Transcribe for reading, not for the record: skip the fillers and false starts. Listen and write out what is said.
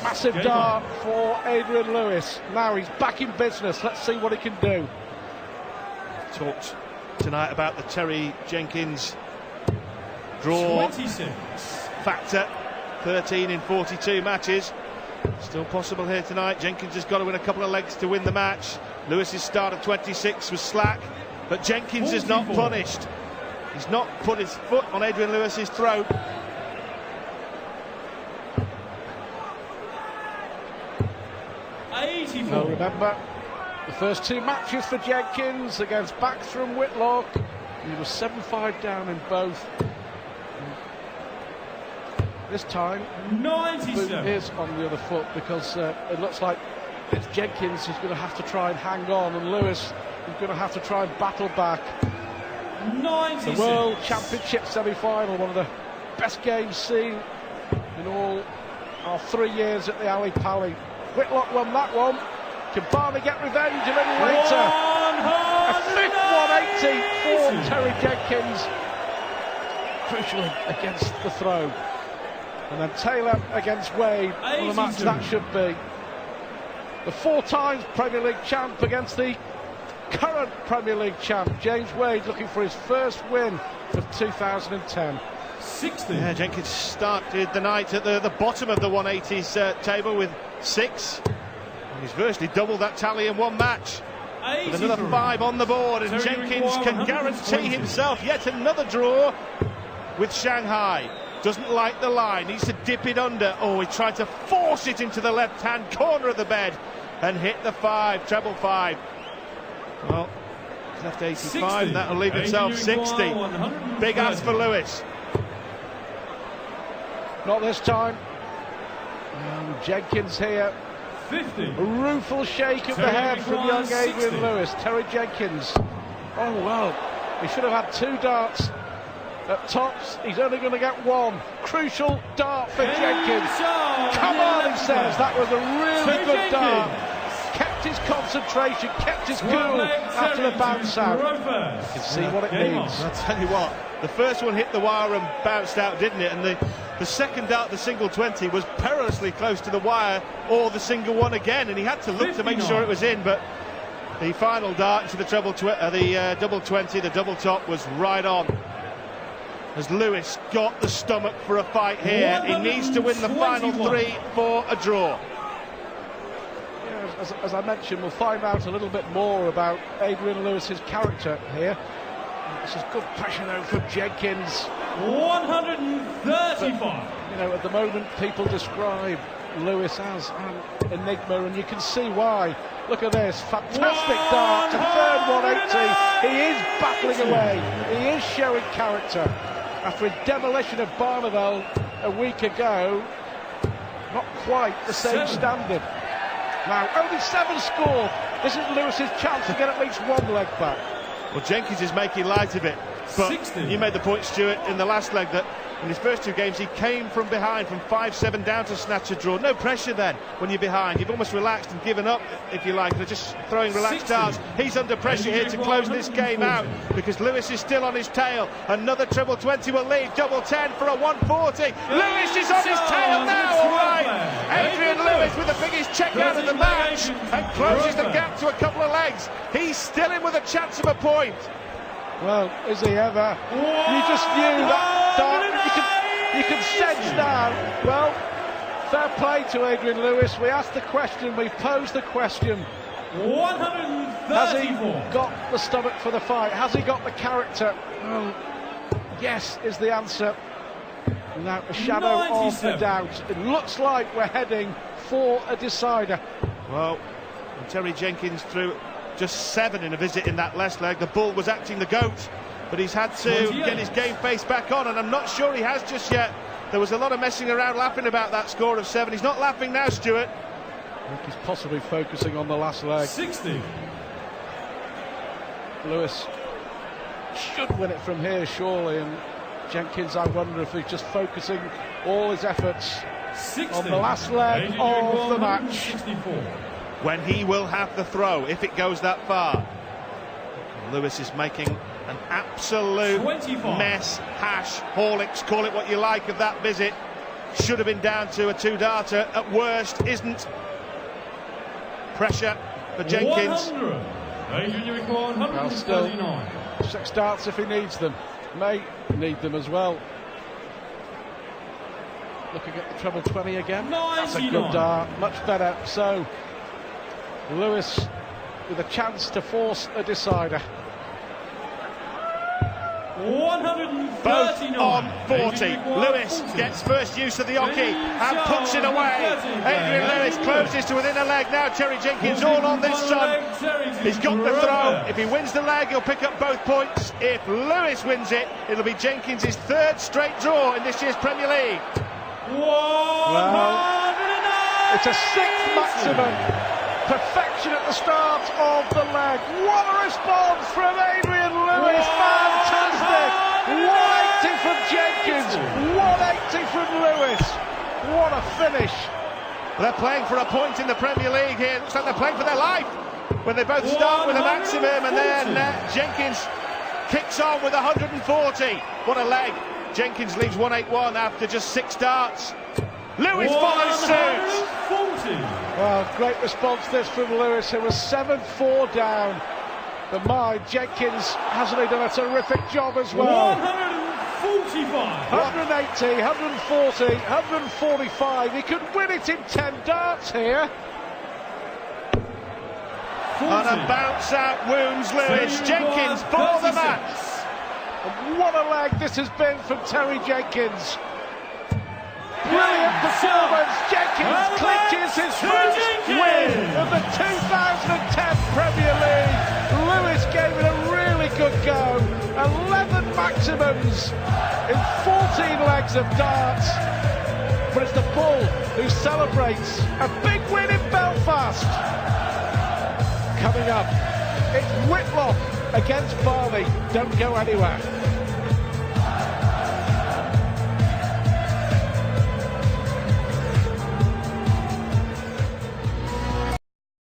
Massive dart for Adrian Lewis. Now he's back in business. Let's see what he can do. Talked tonight about the Terry Jenkins draw 26 factor. 13 in 42 matches. Still possible here tonight. Jenkins has got to win a couple of legs to win the match. Lewis's start of 26 was slack, but Jenkins is not punished. He's not put his foot on Adrian Lewis's throat. Now remember, the first two matches for Jenkins against Baxter Whitlock, he was 7-5 down in both. This time, Boot is on the other foot because it looks like it's Jenkins who's going to have to try and hang on, and Lewis is going to have to try and battle back. 96. The World Championship semi-final, one of the best games seen in all our 3 years at the Ali Pali. Whitlock won that one. Can Barney get revenge a little later? A fifth 180 for Terry Jenkins. Crucially against the throw. And then Taylor against Wade on the match that should be. The 4 times Premier League champ against the current Premier League champ, James Wade, looking for his first win of 2010. 60. Yeah, Jenkins started the night at the bottom of the 180s table with 6. And he's virtually doubled that tally in one match. With another 5 on the board, and Jenkins can guarantee himself yet another draw with Shanghai. Doesn't like the line, needs to dip it under. Oh, he tried to force it into the left-hand corner of the bed and hit the 5, treble 5. Well, he's left 85, and that'll leave himself 60. Big ask for Lewis. Not this time. Jenkins here. 50. A rueful shake of the head from young Adrian Lewis. Terry Jenkins. Oh, well, he should have had 2 darts at tops. He's only going to get 1. Crucial dart for Jenkins. Come on, he says. That was a really good dart. Kept his concentration, kept his cool after the bounce out. You can see what it means. I'll tell you what, the first one hit the wire and bounced out, didn't it? And the second dart, the single 20, was perilously close to the wire, or the single one again, and he had to look to make sure it was in, but the final dart into the double 20, the double top, was right on. As Lewis got the stomach for a fight here, he needs to win the final 3 for a draw. As I mentioned, we'll find out a little bit more about Adrian Lewis's character here. This is good pressure though from Jenkins. 135. But, you know, at the moment people describe Lewis as an enigma, and you can see why. Look at this, fantastic dart to third 180. He is battling away. He is showing character. After a demolition of Barneveld a week ago, not quite the same standard. Now, only 7 scored. This is Lewis's chance to get at least 1 leg back. Well, Jenkins is making light of it, but 60. You made the point, Stuart, in the last leg that in his first 2 games he came from behind, from 5-7 down to snatch a draw. No pressure then when you're behind. You've almost relaxed and given up, if you like. They're just throwing relaxed 60. darts. He's under pressure here to close this game out because Lewis is still on his tail. Another treble 20 will leave. Double 10 for a 140. Lewis is on his tail now, all right. Adrian Lewis with the biggest check out of the match and closes the gap to a couple of legs. He's still in with a chance of a point. Well, is he ever? You just knew that dart. You can sense now. Well, fair play to Adrian Lewis. We asked the question, we posed the question. 134. Has he got the stomach for the fight? Has he got the character? Well, yes is the answer. Without a shadow of a doubt. It looks like we're heading for a decider. Well, Terry Jenkins threw just 7 in a visit in that last leg. The bull was acting the goat, but he's had to get his game face back on, and I'm not sure he has just yet. There was a lot of messing around, laughing about that score of 7. He's not laughing now, Stuart. I think he's possibly focusing on the last leg. 60. Lewis should win it from here, surely, and Jenkins, I wonder if he's just focusing all his efforts 60. on the last leg of the match. 64. When he will have the throw, if it goes that far. Lewis is making an absolute 25. mess, hash, Horlicks, call it what you like, of that visit. should have been down to a two-darter at worst, isn't. Pressure for Jenkins. 100. Adrian, you require Well, still 139. 6 darts if he needs them. May need them as well. Looking at the treble 20 again. That's a good 99. dart, much better. So Lewis with a chance to force a decider. 139. Both on 40. Adrian, you require Lewis 40. gets first use of the hockey and puts it away. Adrian Lewis closes to within a leg now. Terry Jenkins all on this son. He's got the throw. If he wins the leg, he'll pick up both points. If Lewis wins it, it'll be Jenkins' 3rd straight draw in this year's Premier League. 109. It's a 6th maximum. Perfection at the start of the leg. What a response from Adrian Lewis. Fantastic. 180 from Jenkins. 180 from Lewis. What a finish. They're playing for a point in the Premier League here. Looks like they're playing for their life when they both start with a maximum, and then Jenkins kicks on with 140. What a leg. Jenkins leaves 181 after just 6 darts. Lewis follows suit. 140. Well, great response this from Lewis, who was 7-4 down. But Jenkins hasn't he done a terrific job as well. 145. 180, 140, 145. He could win it in 10 darts here. 40. And a bounce out wounds Lewis. Jenkins for the match. And what a leg this has been from Terry Jenkins. Brilliant performance. Jenkins clinches his first win of the 2010 Premier League. Lewis gave it a really good go. 11 maximums in 14 legs of darts. But it's the Bull who celebrates a big win in Belfast. Coming up, it's Whitlock against Barley. Don't go anywhere.